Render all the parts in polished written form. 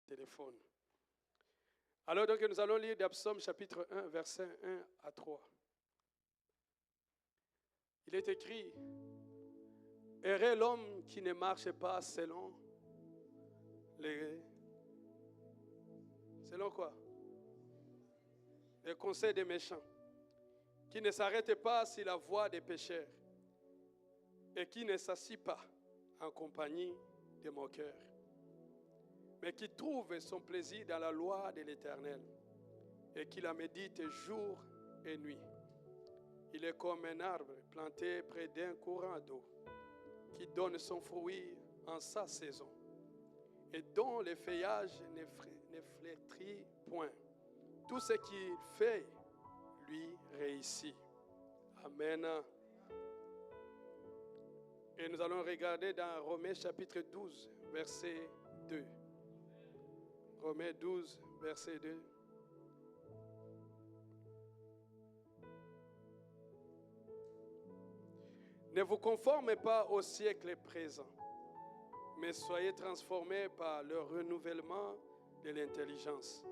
téléphone. Alors donc nous allons lire dans Psaume chapitre 1, versets 1 à 3. Il est écrit, « Heureux l'homme qui ne marche pas selon les... » Selon quoi? Les conseils des méchants, qui ne s'arrête pas sur la voie des pécheurs et qui ne s'assit pas en compagnie des moqueurs, mais qui trouve son plaisir dans la loi de l'Éternel et qui la médite jour et nuit. Il est comme un arbre planté près d'un courant d'eau qui donne son fruit en sa saison et dont le feuillage ne flétrit point. Tout ce qu'il fait, lui réussit. Amen. Et nous allons regarder dans Romains chapitre 12, verset 2. Romains 12, verset 2. Ne vous conformez pas au siècle présent, mais soyez transformés par le renouvellement de l'intelligence,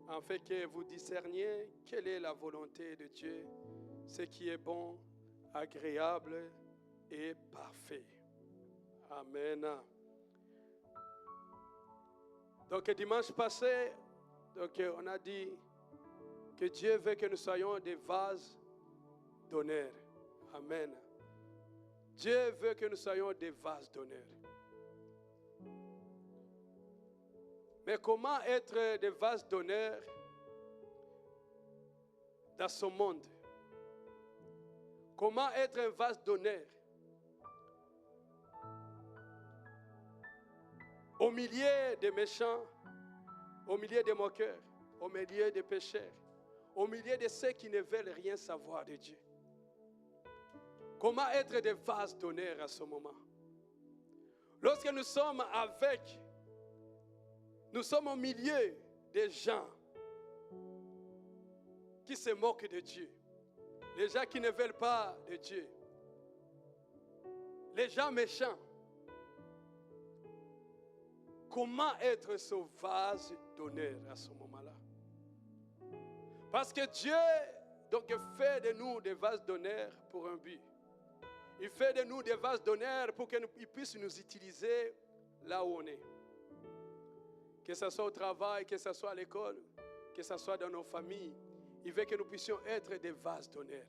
afin que vous discerniez quelle est la volonté de Dieu, ce qui est bon, agréable et parfait. Amen. Donc dimanche passé, on a dit que Dieu veut que nous soyons des vases d'honneur. Amen. Dieu veut que nous soyons des vases d'honneur. Mais comment être des vases d'honneur dans ce monde? Comment être un vase d'honneur au milieu des méchants, au milieu des moqueurs, au milieu des pécheurs, au milieu de ceux qui ne veulent rien savoir de Dieu? Comment être des vases d'honneur à ce moment? Lorsque nous sommes au milieu des gens qui se moquent de Dieu, les gens qui ne veulent pas de Dieu, les gens méchants. Comment être ce vase d'honneur à ce moment-là? Parce que Dieu donc fait de nous des vases d'honneur pour un but. Il fait de nous des vases d'honneur pour qu'il puisse nous utiliser là où on est. Que ce soit au travail, que ce soit à l'école, que ce soit dans nos familles. Il veut que nous puissions être des vases d'honneur.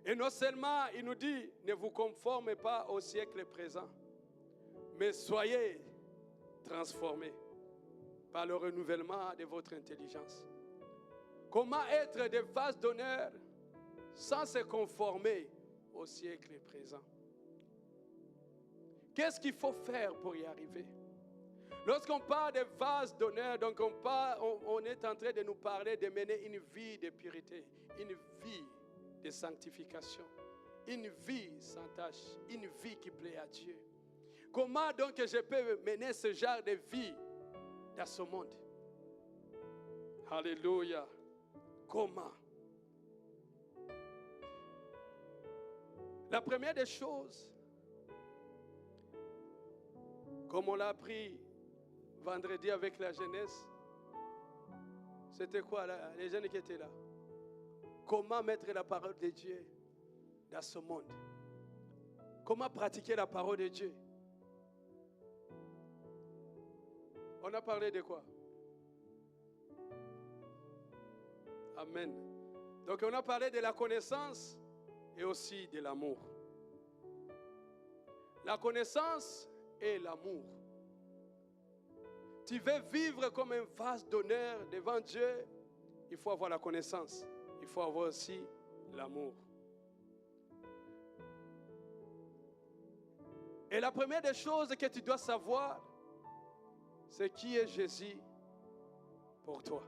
Et non seulement, il nous dit, ne vous conformez pas au siècle présent, mais soyez transformés par le renouvellement de votre intelligence. Comment être des vases d'honneur sans se conformer au siècle présent? Qu'est-ce qu'il faut faire pour y arriver? Lorsqu'on parle de vases d'honneur, donc on est en train de nous parler de mener une vie de pureté, une vie de sanctification, une vie sans tache, une vie qui plaît à Dieu. Comment donc je peux mener ce genre de vie dans ce monde? Alléluia. Comment? La première des choses, comme on l'a appris vendredi avec la jeunesse, c'était quoi les jeunes qui étaient là? Comment mettre la parole de Dieu dans ce monde? Comment pratiquer la parole de Dieu? On a parlé de quoi? Amen. Donc on a parlé de la connaissance et aussi de l'amour. La connaissance et l'amour. Tu veux vivre comme un vase d'honneur devant Dieu, il faut avoir la connaissance. Il faut avoir aussi l'amour. Et la première des choses que tu dois savoir, c'est qui est Jésus pour toi.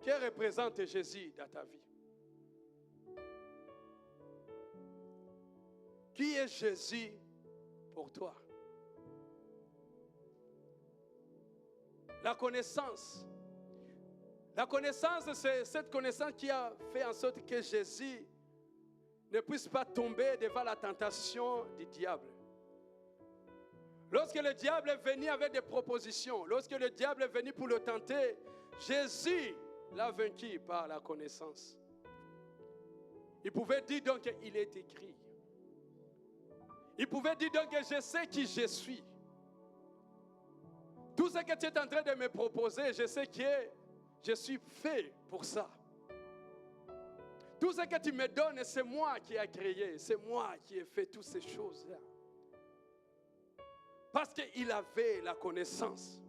Que représente Jésus dans ta vie? Qui est Jésus pour toi? La connaissance. La connaissance, c'est cette connaissance qui a fait en sorte que Jésus ne puisse pas tomber devant la tentation du diable. Lorsque le diable est venu avec des propositions, lorsque le diable est venu pour le tenter, Jésus l'a vaincu par la connaissance. Il pouvait dire donc qu'il est écrit. Il pouvait dire donc que je sais qui je suis. Tout ce que tu es en train de me proposer, je sais que je suis fait pour ça. Tout ce que tu me donnes, c'est moi qui ai créé, c'est moi qui ai fait toutes ces choses-là. Parce qu'il avait la connaissance.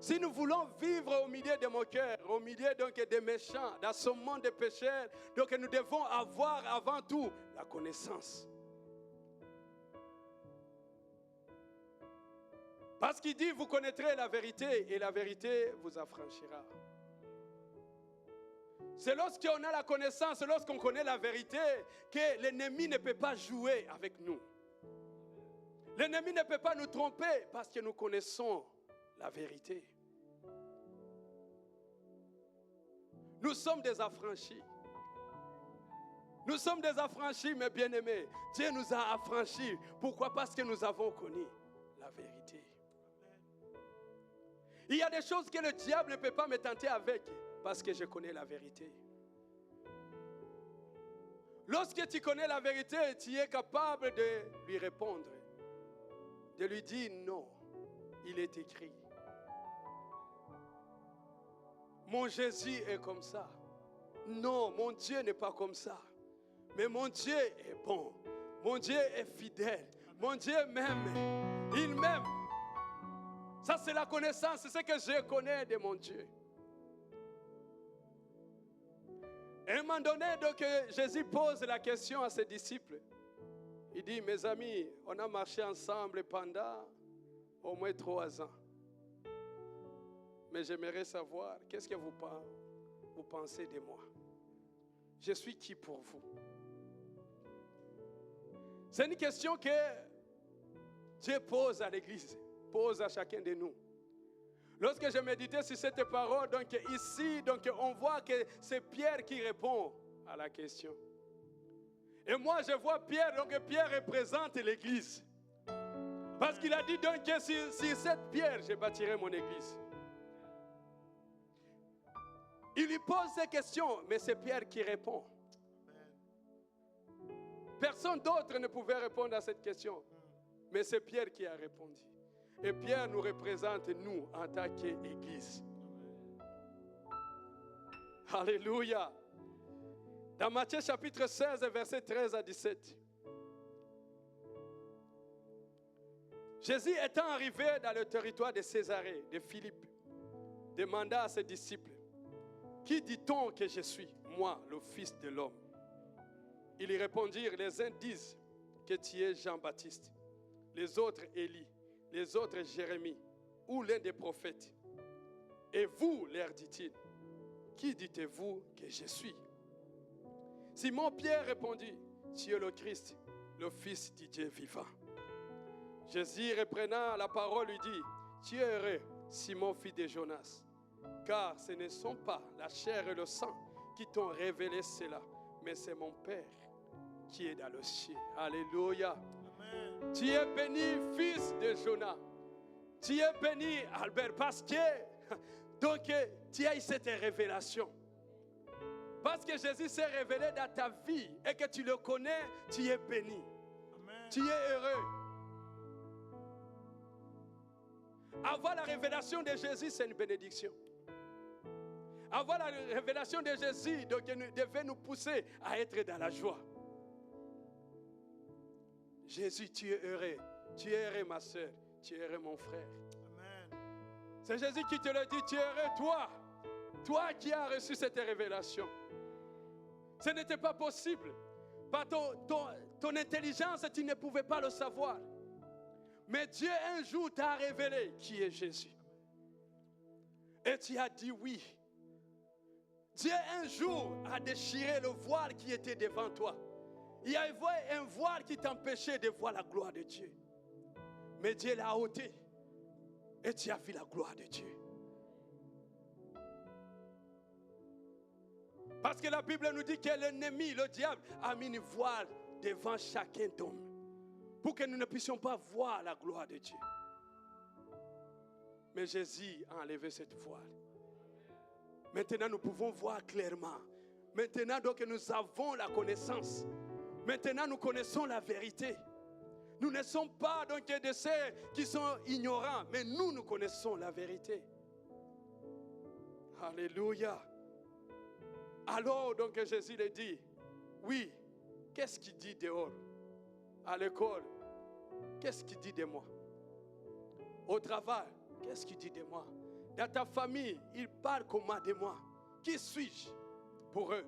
Si nous voulons vivre au milieu de mon cœur, au milieu donc des méchants, dans ce monde de pécheurs, donc nous devons avoir avant tout la connaissance. Parce qu'il dit, vous connaîtrez la vérité et la vérité vous affranchira. C'est lorsqu'on a la connaissance, lorsqu'on connaît la vérité, que l'ennemi ne peut pas jouer avec nous. L'ennemi ne peut pas nous tromper parce que nous connaissons la vérité. Nous sommes des affranchis. Nous sommes des affranchis, mes bien-aimés. Dieu nous a affranchis. Pourquoi? Parce que nous avons connu la vérité. Il y a des choses que le diable ne peut pas me tenter avec parce que je connais la vérité. Lorsque tu connais la vérité, tu es capable de lui répondre, de lui dire non, il est écrit. Mon Jésus est comme ça. Non, mon Dieu n'est pas comme ça. Mais mon Dieu est bon. Mon Dieu est fidèle. Mon Dieu m'aime. Il m'aime. Ça, c'est la connaissance. C'est ce que je connais de mon Dieu. Et à un moment donné, donc, Jésus pose la question à ses disciples. Il dit, mes amis, on a marché ensemble pendant au moins 3 ans. Mais j'aimerais savoir, qu'est-ce que vous pensez de moi? Je suis qui pour vous? C'est une question que Dieu pose à l'Église, pose à chacun de nous. Lorsque je méditais sur cette parole, donc ici, donc on voit que c'est Pierre qui répond à la question. Et moi, je vois Pierre, donc Pierre représente l'Église. Parce qu'il a dit donc que sur cette pierre, je bâtirai mon Église. Il lui pose ces questions, mais c'est Pierre qui répond. Personne d'autre ne pouvait répondre à cette question, mais c'est Pierre qui a répondu. Et Pierre nous représente, nous, en tant qu'Église. Alléluia. Dans Matthieu chapitre 16, versets 13 à 17. Jésus étant arrivé dans le territoire de Césarée, de Philippe, demanda à ses disciples, « Qui dit-on que je suis, moi, le Fils de l'homme ?» Ils lui répondirent, « Les uns disent que tu es Jean-Baptiste, les autres Élie, les autres Jérémie, ou l'un des prophètes. Et vous, leur dit-il, qui dites-vous que je suis ?» Simon-Pierre répondit, « Tu es le Christ, le Fils du Dieu vivant. » Jésus, reprenant la parole, lui dit, « Tu es heureux, Simon, fils de Jonas, car ce ne sont pas la chair et le sang qui t'ont révélé cela, mais c'est mon Père qui est dans le ciel. » Alléluia. Amen. Tu es béni, fils de Jonas. Tu es béni, Albert, parce que donc, tu as eu cette révélation. Parce que Jésus s'est révélé dans ta vie et que tu le connais, tu es béni. Amen. Tu es heureux. Avoir la révélation de Jésus, c'est une bénédiction. Avoir la révélation de Jésus devait nous pousser à être dans la joie. Jésus, tu es heureux. Tu es heureux, ma soeur. Tu es heureux, mon frère. Amen. C'est Jésus qui te le dit. Tu es heureux, toi. Toi qui as reçu cette révélation. Ce n'était pas possible. Par ton intelligence, tu ne pouvais pas le savoir. Mais Dieu un jour t'a révélé qui est Jésus. Et tu as dit oui. Dieu un jour a déchiré le voile qui était devant toi. Il y avait un voile qui t'empêchait de voir la gloire de Dieu. Mais Dieu l'a ôté. Et tu as vu la gloire de Dieu. Parce que la Bible nous dit que l'ennemi, le diable, a mis une voile devant chacun d'homme. pour que nous ne puissions pas voir la gloire de Dieu. Mais Jésus a enlevé cette voile. Maintenant, nous pouvons voir clairement. Maintenant, donc, nous avons la connaissance. Maintenant, nous connaissons la vérité. Nous ne sommes pas donc de ceux qui sont ignorants, mais nous connaissons la vérité. Alléluia. Alors, donc, Jésus le dit, oui, qu'est-ce qu'il dit dehors? À l'école, qu'est-ce qu'il dit de moi? Au travail, qu'est-ce qu'il dit de moi? Dans ta famille, il parle comment de moi? Qui suis-je pour eux?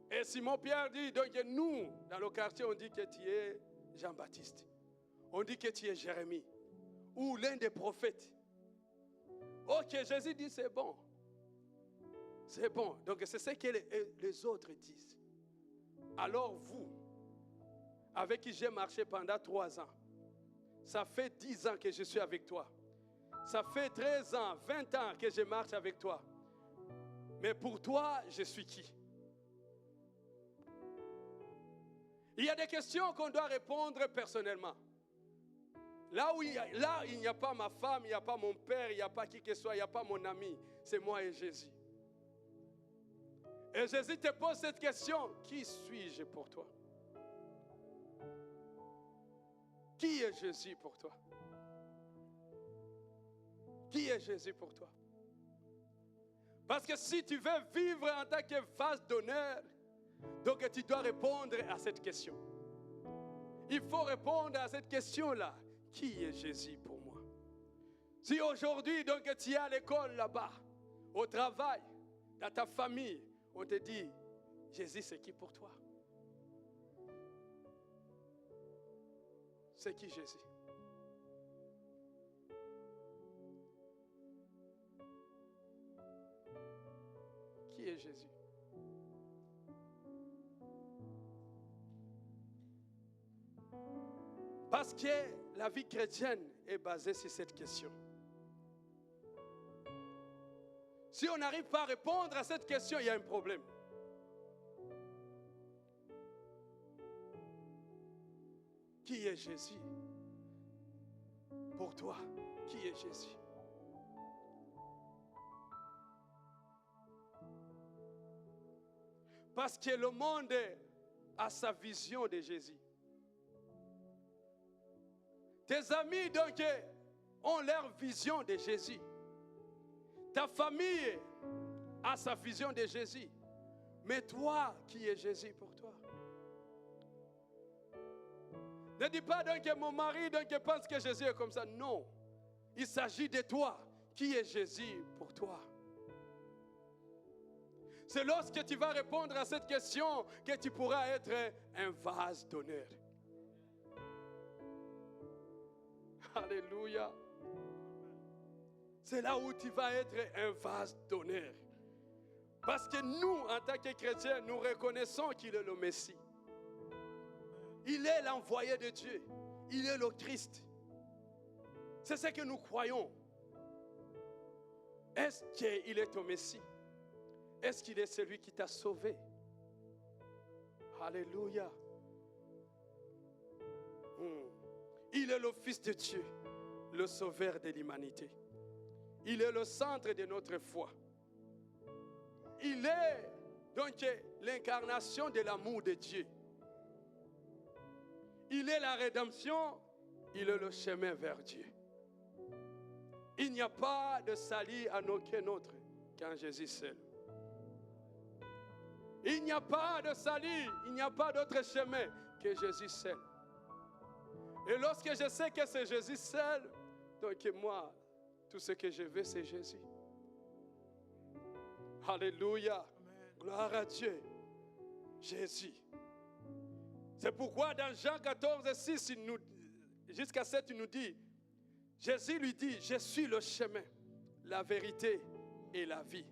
Et Simon-Pierre dit, donc nous, dans le quartier, on dit que tu es Jean-Baptiste. On dit que tu es Jérémie. Ou l'un des prophètes. Ok, Jésus dit, c'est bon. C'est bon. Donc c'est ce que les autres disent. Alors vous, avec qui j'ai marché pendant 3 ans, ça fait 10 ans que je suis avec toi. Ça fait 13 ans, 20 ans que je marche avec toi. Mais pour toi, je suis qui? Il y a des questions qu'on doit répondre personnellement. Là où il n'y a pas ma femme, il n'y a pas mon père, il n'y a pas qui que ce soit, il n'y a pas mon ami. C'est moi et Jésus. Et Jésus te pose cette question. Qui suis-je pour toi? Qui est Jésus pour toi? Qui est Jésus pour toi? Parce que si tu veux vivre en tant que vase d'honneur, donc tu dois répondre à cette question. Il faut répondre à cette question-là. Qui est Jésus pour moi? Si aujourd'hui, donc tu es à l'école là-bas, au travail, dans ta famille, on te dit, Jésus c'est qui pour toi? C'est qui Jésus? Qui est Jésus? Parce que la vie chrétienne est basée sur cette question. Si on n'arrive pas à répondre à cette question, il y a un problème. Qui est Jésus? Pour toi, qui est Jésus? Parce que le monde a sa vision de Jésus. Tes amis donc ont leur vision de Jésus. Ta famille a sa vision de Jésus. Mais toi, qui est Jésus pour toi? Ne dis pas donc que mon mari donc pense que Jésus est comme ça. Non. Il s'agit de toi. Qui est Jésus pour toi? C'est lorsque tu vas répondre à cette question que tu pourras être un vase d'honneur. Alléluia. C'est là où tu vas être un vase d'honneur. Parce que nous, en tant que chrétiens, nous reconnaissons qu'il est le Messie. Il est l'envoyé de Dieu. Il est le Christ. C'est ce que nous croyons. Est-ce qu'il est ton Messie? Est-ce qu'il est celui qui t'a sauvé? Alléluia. Il est le Fils de Dieu, le Sauveur de l'humanité. Il est le centre de notre foi. Il est donc l'incarnation de l'amour de Dieu. Il est la rédemption, il est le chemin vers Dieu. Il n'y a pas de salut en aucun autre qu'en Jésus seul. Il n'y a pas de salut, il n'y a pas d'autre chemin que Jésus seul. Et lorsque je sais que c'est Jésus seul, donc moi, tout ce que je veux, c'est Jésus. Alléluia. Amen. Gloire à Dieu. Jésus. C'est pourquoi dans Jean 14, 6, jusqu'à 7, il nous dit, Jésus lui dit, je suis le chemin, la vérité et la vie.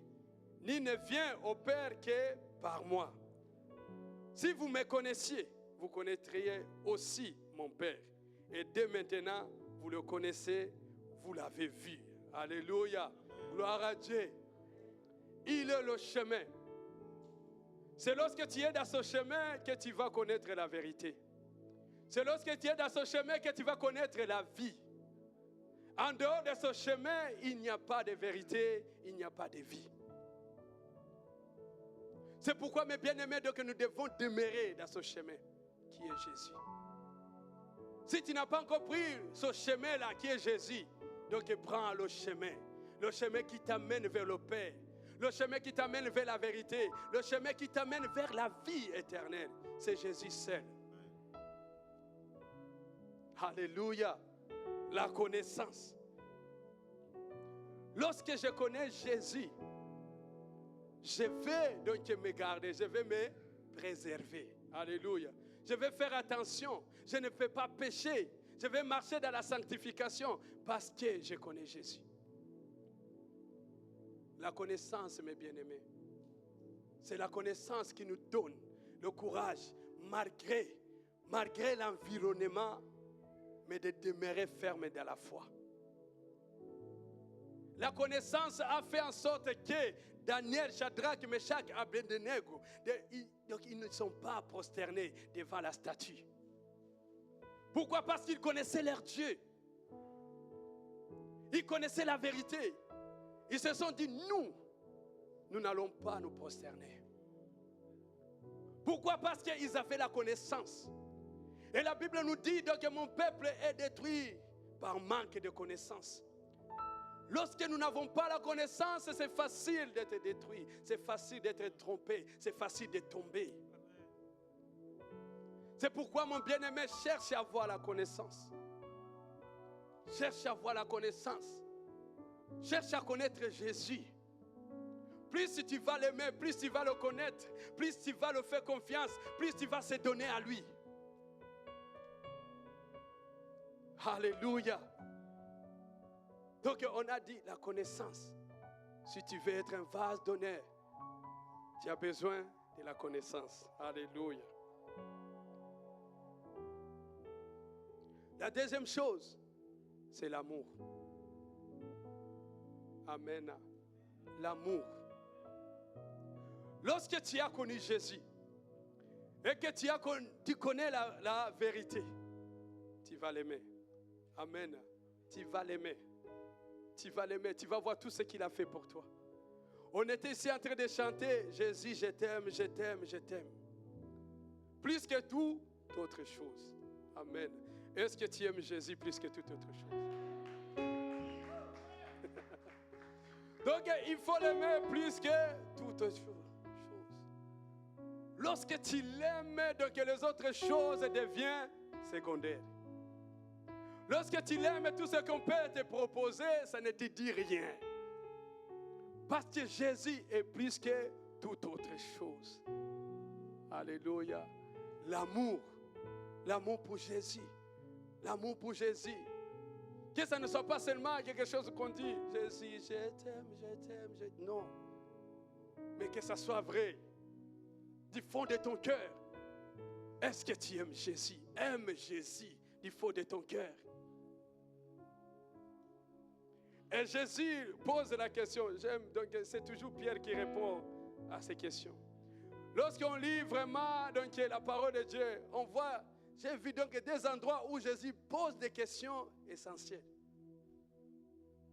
Ni ne vient au Père que par moi. Si vous me connaissiez, vous connaîtriez aussi mon Père. Et dès maintenant, vous le connaissez, vous l'avez vu. Alléluia. Gloire à Dieu. Il est le chemin. C'est lorsque tu es dans ce chemin que tu vas connaître la vérité. C'est lorsque tu es dans ce chemin que tu vas connaître la vie. En dehors de ce chemin, il n'y a pas de vérité, il n'y a pas de vie. C'est pourquoi, mes bien-aimés, donc nous devons demeurer dans ce chemin qui est Jésus. Si tu n'as pas encore pris ce chemin-là qui est Jésus, donc prends le chemin qui t'amène vers le Père, le chemin qui t'amène vers la vérité, le chemin qui t'amène vers la vie éternelle. C'est Jésus seul. Alléluia. La connaissance. Lorsque je connais Jésus, je vais donc me garder, je vais me préserver. Alléluia. Je vais faire attention, je ne vais pas pécher, je vais marcher dans la sanctification parce que je connais Jésus. La connaissance, mes bien-aimés, c'est la connaissance qui nous donne le courage, malgré l'environnement, mais de demeurer ferme dans la foi. La connaissance a fait en sorte que Daniel, Shadrach, Meshach, Abednego, donc ils ne sont pas prosternés devant la statue. Pourquoi? Parce qu'ils connaissaient leur Dieu. Ils connaissaient la vérité. Ils se sont dit, nous n'allons pas nous prosterner. Pourquoi? Parce qu'ils avaient la connaissance. Et la Bible nous dit donc que mon peuple est détruit par manque de connaissance. Lorsque nous n'avons pas la connaissance, c'est facile d'être détruit, c'est facile d'être trompé, c'est facile de tomber. C'est pourquoi mon bien-aimé cherche à avoir la connaissance. Cherche à avoir la connaissance. Cherche à connaître Jésus. Plus tu vas l'aimer, plus tu vas le connaître, plus tu vas le faire confiance, plus tu vas se donner à lui. Alléluia. Donc on a dit la connaissance. Si tu veux être un vase d'honneur, tu as besoin de la connaissance. Alléluia. La deuxième chose, c'est l'amour. Amen. L'amour. Lorsque tu as connu Jésus et que tu connais la vérité, tu vas l'aimer. Amen. Tu vas l'aimer. Tu vas l'aimer. Tu vas voir tout ce qu'il a fait pour toi. On était ici en train de chanter Jésus, je t'aime, je t'aime, je t'aime. Plus que toute autre chose. Amen. Est-ce que tu aimes Jésus plus que toute autre chose? Donc il faut l'aimer plus que toute autre chose. Lorsque tu l'aimes, donc les autres choses deviennent secondaires. Lorsque tu l'aimes, tout ce qu'on peut te proposer, ça ne te dit rien. Parce que Jésus est plus que toute autre chose. Alléluia. L'amour. L'amour pour Jésus. L'amour pour Jésus. Que ça ne soit pas seulement quelque chose qu'on dit, Jésus, je t'aime, je t'aime, je t'aime. Non. Mais que ça soit vrai. Du fond de ton cœur. Est-ce que tu aimes Jésus? Aime Jésus du fond de ton cœur. Et Jésus pose la question. Donc c'est toujours Pierre qui répond à ces questions. Lorsqu'on lit vraiment donc, la parole de Dieu, on voit, j'ai vu donc des endroits où Jésus pose des questions essentielles.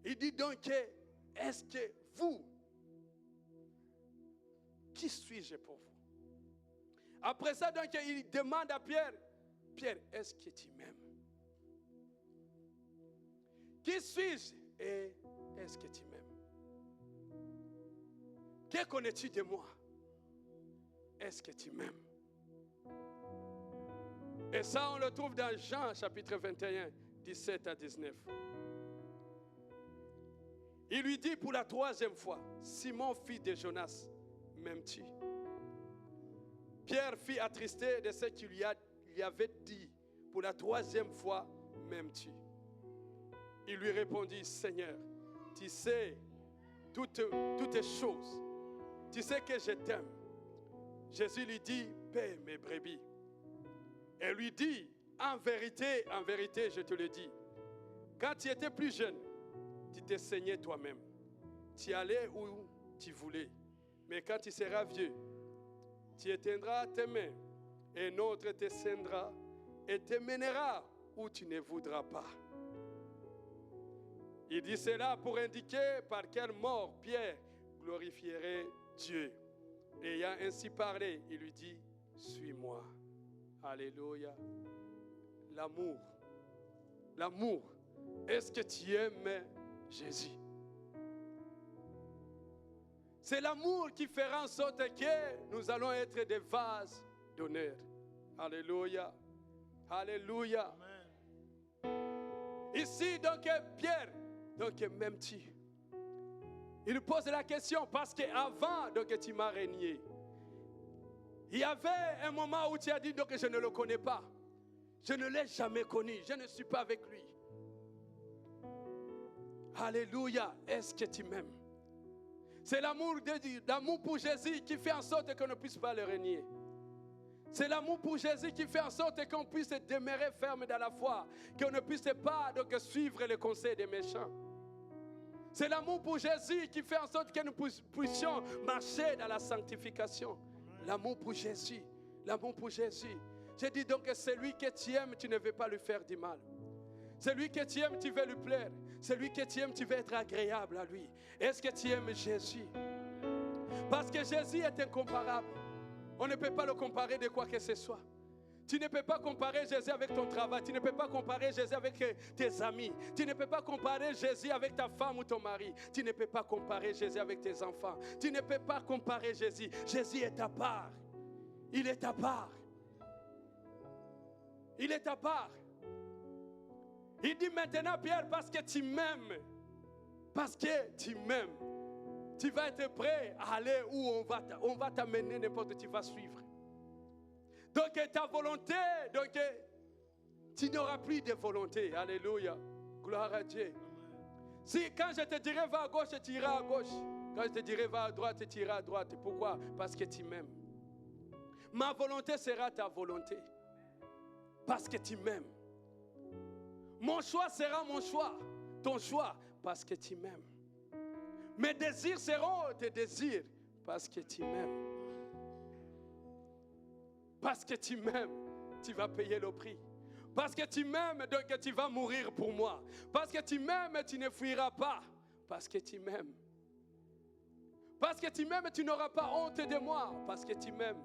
Il dit donc, est-ce que vous, qui suis-je pour vous? Après ça, donc, il demande à Pierre, Pierre, est-ce que tu m'aimes? Qui suis-je et est-ce que tu m'aimes? Que connais-tu de moi? Est-ce que tu m'aimes? Et ça, on le trouve dans Jean, chapitre 21, 17 à 19. Il lui dit pour la troisième fois, Simon, fils de Jonas, m'aimes-tu? Pierre fut attristé de ce qu'il lui avait dit. Pour la troisième fois, m'aimes-tu? Il lui répondit, Seigneur, tu sais toutes choses. Tu sais que je t'aime. Jésus lui dit, paie mes brebis. Et lui dit, en vérité, je te le dis, quand tu étais plus jeune, tu t'es saigné toi-même. Tu allais où tu voulais. Mais quand tu seras vieux, tu éteindras tes mains et un autre te saignera et te mènera où tu ne voudras pas. Il dit cela pour indiquer par quelle mort Pierre glorifierait Dieu. Et ayant ainsi parlé, il lui dit, suis-moi. Alléluia. L'amour. L'amour. Est-ce que tu aimes Jésus? C'est l'amour qui fera en sorte que nous allons être des vases d'honneur. Alléluia. Alléluia. Amen. Ici, donc, Pierre, donc, m'aimes-tu? Il pose la question parce qu'avant, donc, tu m'as régné. Il y avait un moment où tu as dit, donc, je ne le connais pas. Je ne l'ai jamais connu. Je ne suis pas avec lui. Alléluia. Est-ce que tu m'aimes? C'est l'amour pour Jésus qui fait en sorte qu'on ne puisse pas le régner. C'est l'amour pour Jésus qui fait en sorte qu'on puisse demeurer ferme dans la foi, qu'on ne puisse pas donc suivre les conseils des méchants. C'est l'amour pour Jésus qui fait en sorte que nous puissions marcher dans la sanctification. L'amour pour Jésus, l'amour pour Jésus. Je dis donc que celui que tu aimes, tu ne veux pas lui faire du mal. Celui que tu aimes, tu veux lui plaire. Celui que tu aimes, tu veux être agréable à lui. Est-ce que tu aimes Jésus? Parce que Jésus est incomparable. On ne peut pas le comparer de quoi que ce soit. Tu ne peux pas comparer Jésus avec ton travail. Tu ne peux pas comparer Jésus avec tes amis. Tu ne peux pas comparer Jésus avec ta femme ou ton mari. Tu ne peux pas comparer Jésus avec tes enfants. Tu ne peux pas comparer Jésus. Jésus est à part. Il est à part. Il est à part. Il dit maintenant, Pierre, parce que tu m'aimes, parce que tu m'aimes, tu vas être prêt à aller où on va t'amener, n'importe où tu vas suivre. Donc ta volonté, donc tu n'auras plus de volonté. Alléluia. Gloire à Dieu. Si quand je te dirai va à gauche, tu iras à gauche. Quand je te dirai va à droite, tu iras à droite. Pourquoi? Parce que tu m'aimes. Ma volonté sera ta volonté. Parce que tu m'aimes. Mon choix sera mon choix, ton choix, parce que tu m'aimes. Mes désirs seront tes désirs, parce que tu m'aimes. Parce que tu m'aimes, tu vas payer le prix. Parce que tu m'aimes, donc tu vas mourir pour moi. Parce que tu m'aimes, tu ne fuiras pas. Parce que tu m'aimes. Parce que tu m'aimes, tu n'auras pas honte de moi. Parce que tu m'aimes.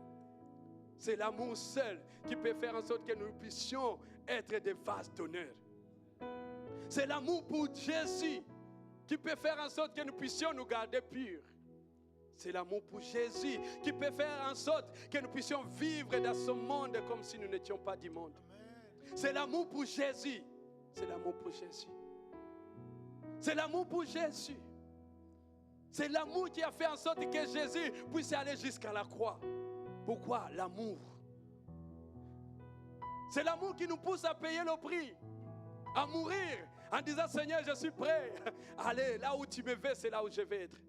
C'est l'amour seul qui peut faire en sorte que nous puissions être des vases d'honneur. C'est l'amour pour Jésus qui peut faire en sorte que nous puissions nous garder purs. C'est l'amour pour Jésus qui peut faire en sorte que nous puissions vivre dans ce monde comme si nous n'étions pas du monde. Amen. C'est l'amour pour Jésus. C'est l'amour pour Jésus. C'est l'amour pour Jésus. C'est l'amour qui a fait en sorte que Jésus puisse aller jusqu'à la croix. Pourquoi? L'amour. C'est l'amour qui nous pousse à payer le prix, à mourir, en disant Seigneur, je suis prêt. Allez, là où tu me veux, c'est là où je vais être.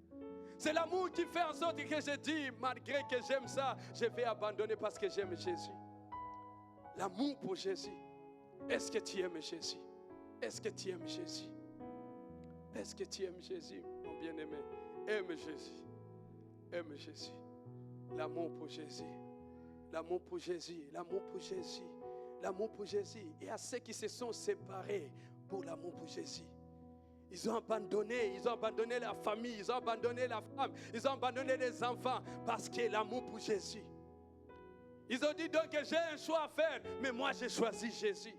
C'est l'amour qui fait en sorte que je dis, malgré que j'aime ça, je vais abandonner parce que j'aime Jésus. L'amour pour Jésus. Est-ce que tu aimes Jésus? Est-ce que tu aimes Jésus? Est-ce que tu aimes Jésus, mon bien-aimé? Aime Jésus. Aime Jésus. L'amour pour Jésus. L'amour pour Jésus. L'amour pour Jésus. L'amour pour Jésus. Et à ceux qui se sont séparés pour l'amour pour Jésus. Ils ont abandonné la famille, ils ont abandonné la femme, ils ont abandonné les enfants parce que l'amour pour Jésus. Ils ont dit donc que j'ai un choix à faire, mais moi j'ai choisi Jésus.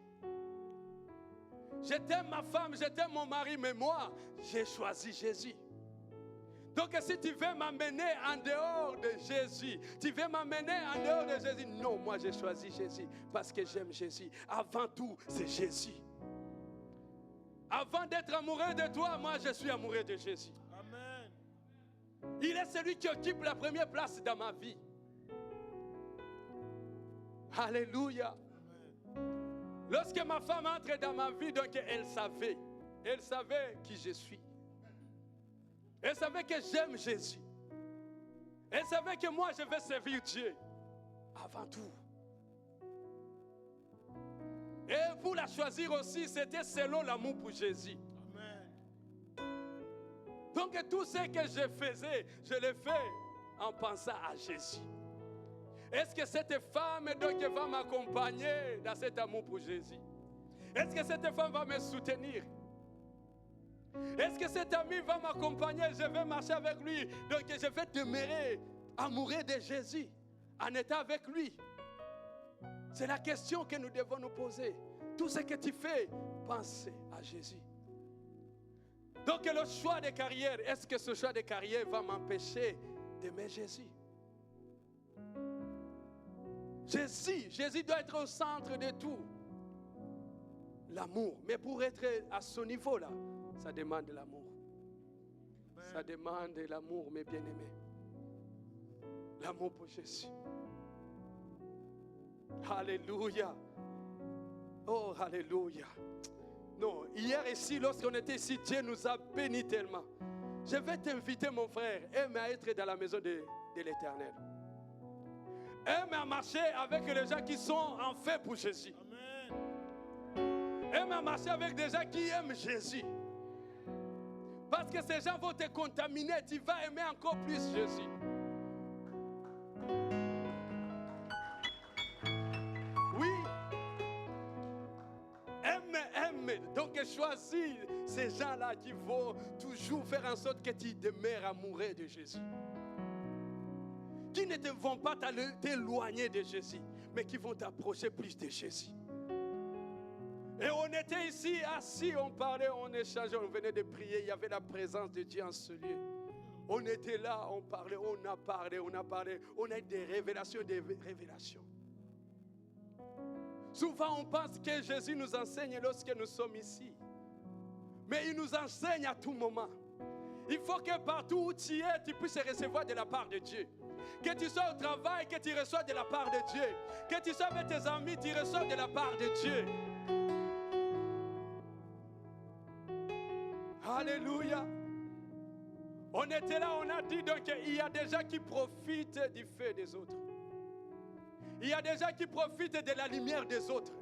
Je t'aime ma femme, je t'aime mon mari, mais moi j'ai choisi Jésus. Donc si tu veux m'amener en dehors de Jésus, tu veux m'amener en dehors de Jésus, non, moi j'ai choisi Jésus parce que j'aime Jésus. Avant tout, c'est Jésus. Avant d'être amoureux de toi, moi je suis amoureux de Jésus. Amen. Il est celui qui occupe la première place dans ma vie. Alléluia. Amen. Lorsque ma femme entre dans ma vie, donc elle savait qui je suis. Elle savait que j'aime Jésus. Elle savait que moi je vais servir Dieu. Avant tout. Et pour la choisir aussi, c'était selon l'amour pour Jésus. Amen. Donc tout ce que je faisais, je l'ai fait en pensant à Jésus. Est-ce que cette femme donc va m'accompagner dans cet amour pour Jésus? Est-ce que cette femme va me soutenir? Est-ce que cet ami va m'accompagner? Je vais marcher avec lui. Donc je vais demeurer amoureux de Jésus en étant avec lui. C'est la question que nous devons nous poser. Tout ce que tu fais, pense à Jésus. Donc le choix de carrière, est-ce que ce choix de carrière va m'empêcher d'aimer Jésus? Jésus doit être au centre de tout. L'amour. Mais pour être à ce niveau-là, ça demande l'amour. Ça demande l'amour, mes bien-aimés. L'amour pour Jésus. Alléluia. Oh, alléluia. Non, hier ici, lorsqu'on était ici, Dieu nous a bénis tellement. Je vais t'inviter, mon frère, aime à être dans la maison de l'Éternel. Aime à marcher avec les gens qui sont en fait pour Jésus. Aime à marcher avec des gens qui aiment Jésus. Parce que ces gens vont te contaminer, tu vas aimer encore plus Jésus. Oui. Aime. Donc choisis ces gens-là qui vont toujours faire en sorte que tu demeures amoureux de Jésus. Qui ne vont pas t'éloigner de Jésus, mais qui vont t'approcher plus de Jésus. Et on était ici, assis, on parlait, on échangeait, on venait de prier, il y avait la présence de Dieu en ce lieu. On était là, on parlait, on a parlé, on a eu des révélations, Souvent on pense que Jésus nous enseigne lorsque nous sommes ici. Mais il nous enseigne à tout moment. Il faut que partout où tu es, tu puisses recevoir de la part de Dieu. Que tu sois au travail, que tu reçois de la part de Dieu. Que tu sois avec tes amis, tu reçois de la part de Dieu. Alléluia. On était là, on a dit donc il y a des gens qui profitent du feu des autres. Il y a des gens qui profitent de la lumière des autres.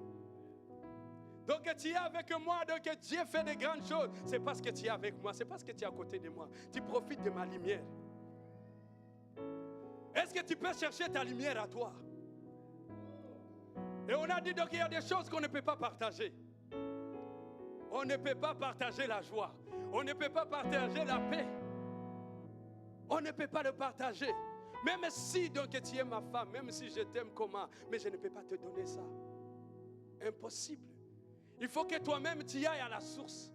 Donc tu es avec moi, donc Dieu fait de grandes choses. C'est parce que tu es avec moi, c'est parce que tu es à côté de moi. Tu profites de ma lumière. Est-ce que tu peux chercher ta lumière à toi? Et on a dit donc il y a des choses qu'on ne peut pas partager. On ne peut pas partager la joie. On ne peut pas partager la paix. On ne peut pas le partager. Même si donc tu es ma femme, même si je t'aime comment, mais je ne peux pas te donner ça. Impossible. Il faut que toi-même tu ailles à la source.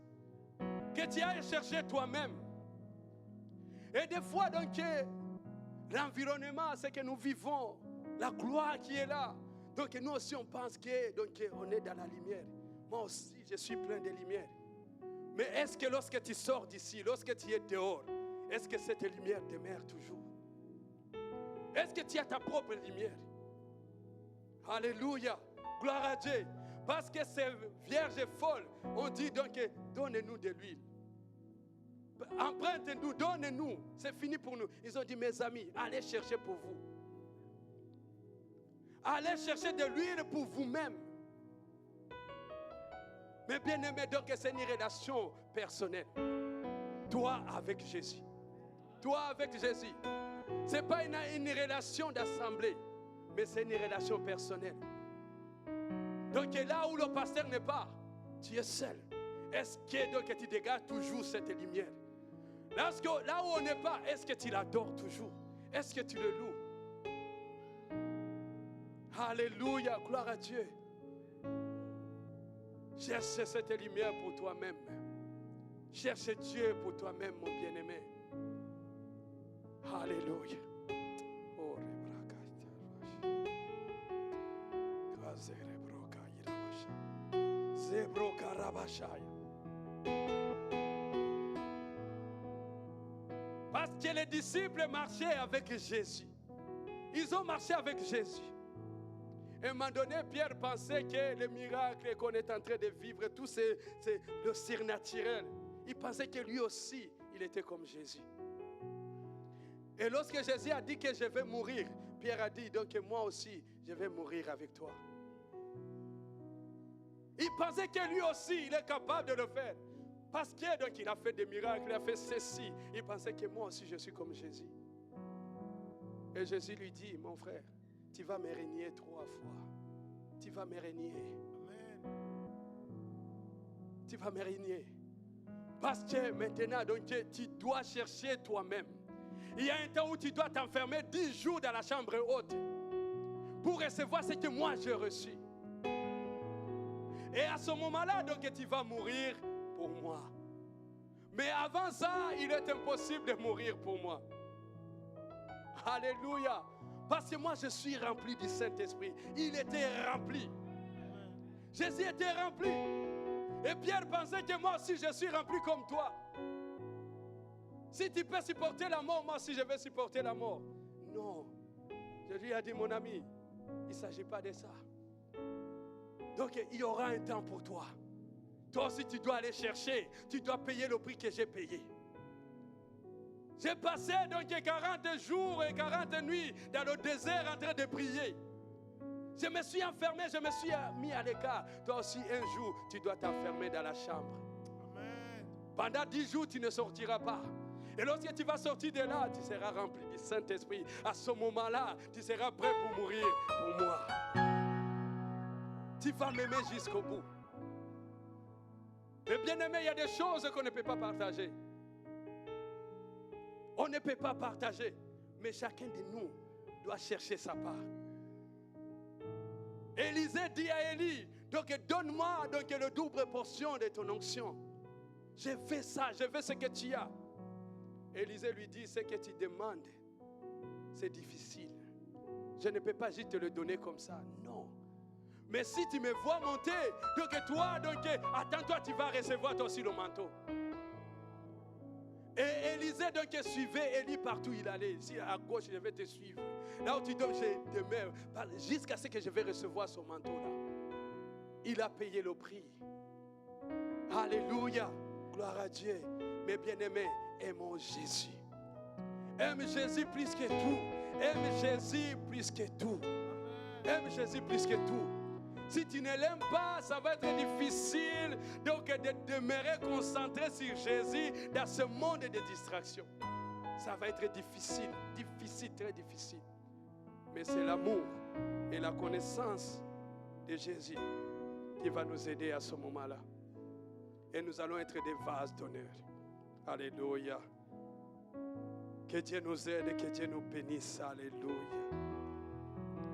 Que tu ailles chercher toi-même. Et des fois donc l'environnement, c'est que nous vivons, la gloire qui est là. Donc nous aussi on pense qu'on est dans la lumière. Moi aussi je suis plein de lumière. Mais est-ce que lorsque tu sors d'ici, lorsque tu es dehors, est-ce que cette lumière demeure toujours? Est-ce que tu as ta propre lumière? Alléluia. Gloire à Dieu. Parce que ces vierges folles ont dit donc donne-nous de l'huile. Emprunte-nous, donne-nous. C'est fini pour nous. Ils ont dit mes amis, allez chercher pour vous. Allez chercher de l'huile pour vous-même. Mais bien aimé, donc c'est une relation personnelle. Toi avec Jésus. Toi avec Jésus. Ce n'est pas une relation d'assemblée, mais c'est une relation personnelle. Donc là où le pasteur n'est pas, tu es seul. Est-ce que donc tu dégages toujours cette lumière? Là où on n'est pas, est-ce que tu l'adores toujours? Est-ce que tu le loues? Alléluia, gloire à Dieu. Cherche cette lumière pour toi-même. Cherche Dieu pour toi-même, mon bien-aimé. Alléluia. Oh, parce que les disciples marchaient avec Jésus. Ils ont marché avec Jésus. À un moment donné, Pierre pensait que le miracle qu'on est en train de vivre, tout c'est le surnaturel. Il pensait que lui aussi, il était comme Jésus. Et lorsque Jésus a dit que je vais mourir, Pierre a dit donc moi aussi, je vais mourir avec toi. Il pensait que lui aussi, il est capable de le faire. Parce que donc il a fait des miracles, il a fait ceci. Il pensait que moi aussi, je suis comme Jésus. Et Jésus lui dit, mon frère, Tu vas me régner 3 fois. Tu vas me régner. Tu vas me régner. Parce que maintenant, donc, tu dois chercher toi-même. Il y a un temps où tu dois t'enfermer 10 jours dans la chambre haute pour recevoir ce que moi j'ai reçu. Et à ce moment-là, donc, tu vas mourir pour moi. Mais avant ça, il est impossible de mourir pour moi. Alléluia. Parce que moi, je suis rempli du Saint-Esprit. Il était rempli. Jésus était rempli. Et Pierre pensait que moi aussi, je suis rempli comme toi. Si tu peux supporter la mort, moi aussi, je vais supporter la mort. Non. Je lui ai dit, mon ami, il ne s'agit pas de ça. Donc, il y aura un temps pour toi. Toi aussi, tu dois aller chercher. Tu dois payer le prix que j'ai payé. J'ai passé donc 40 jours et 40 nuits dans le désert en train de prier. Je me suis enfermé, je me suis mis à l'écart. Toi aussi, un jour, tu dois t'enfermer dans la chambre. Amen. Pendant 10 jours, tu ne sortiras pas. Et lorsque tu vas sortir de là, tu seras rempli du Saint-Esprit. À ce moment-là, tu seras prêt pour mourir pour moi. Tu vas m'aimer jusqu'au bout. Mais bien aimé, il y a des choses qu'on ne peut pas partager. On ne peut pas partager. Mais chacun de nous doit chercher sa part. Élisée dit à Élie, donc donne-moi donc le double portion de ton onction. Je veux ça, je veux ce que tu as. Élisée lui dit, ce que tu demandes, c'est difficile. Je ne peux pas juste te le donner comme ça. Non. Mais si tu me vois monter, donc toi, attends-toi, tu vas recevoir toi aussi le manteau. Et Élisée donc suivait Élie partout où il allait. Si à gauche, je vais te suivre. Là où tu donnes, je demeure. Jusqu'à ce que je vais recevoir son manteau là. Il a payé le prix. Alléluia. Gloire à Dieu. Mes bien-aimés, aimons Jésus. Aime Jésus plus que tout. Aime Jésus plus que tout. Aime Jésus plus que tout. Si tu ne l'aimes pas, ça va être difficile donc de demeurer concentré sur Jésus dans ce monde de distraction. Ça va être difficile, difficile, très difficile. Mais c'est l'amour et la connaissance de Jésus qui va nous aider à ce moment-là. Et nous allons être des vases d'honneur. Alléluia. Que Dieu nous aide et que Dieu nous bénisse. Alléluia.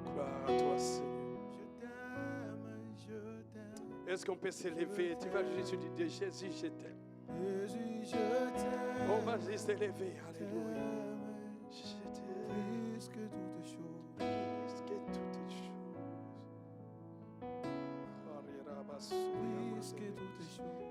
Gloire à toi, Seigneur. Est-ce qu'on peut s'élever? Tu vas juste dire Jésus, je t'aime. Jésus, je t'aime. On va juste s'élever. Alléluia. Je t'aime. Plus que toutes choses. Plus que toutes choses. Plus que toutes choses.